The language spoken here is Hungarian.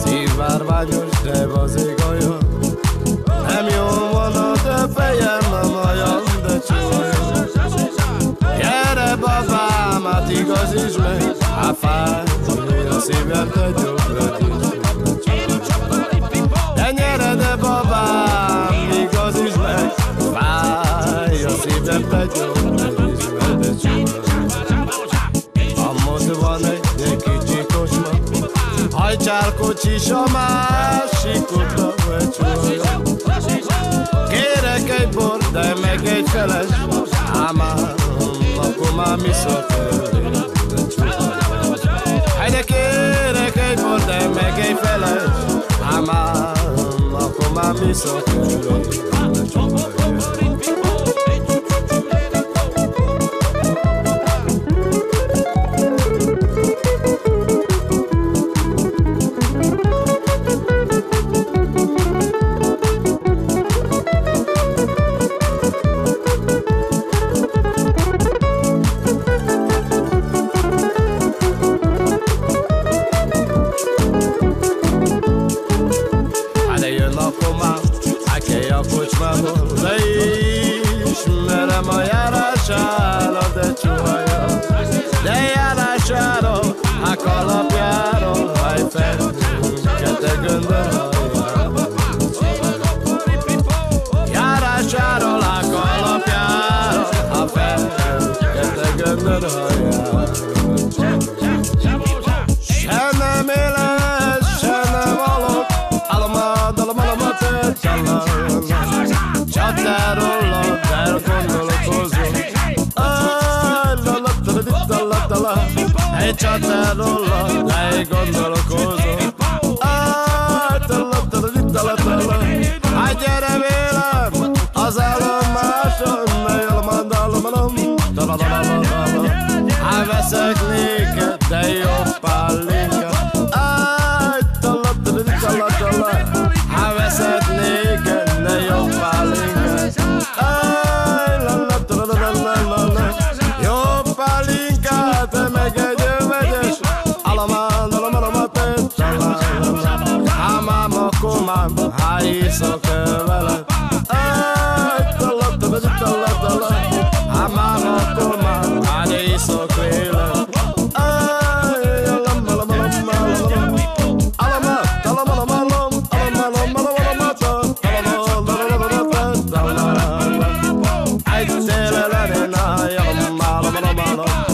Szívárványos, de az ég olyan. Nem jó van a te fejem, nem olyan, de csúlyan. Gyere babám, hát igaz is meg, hát fáj a szívem, te gyógyra de gyere, de babám, igaz is meg, fáj a szívem, te gyógyra is meg, de csúlyan. Amott van egy kicsi kocsma, hajtsál kocsis a másikot, vagy csúlyan. Kérek egy bort, de meg egy feles, ámám, akkor már mi szó kell. De kérek egy bort, de meg egy feles, ámám, akkor már mi szó kell. Leismerem a járására, de csuhaja, de járására, a kalapjára, haj fel, kete göndörhajjára. Járására, a kalapjára, a fel, kete göndörhajjára. Se nem éles, se nem alok, alamad, csatárolod, elgondolkozom. Egy csatárolod, elgondolkozom. Hát gyere vélem, az állomáson, hát veszek néked, de jobb pálinkát. Hát veszek néked, de jobb pálinkát. Jobb pálinkát, te meg egy övegyes, hát máma komám, hát iszok veled. Hát máma komám, hát iszok veled. Egy széle lenni, na, jam, malom.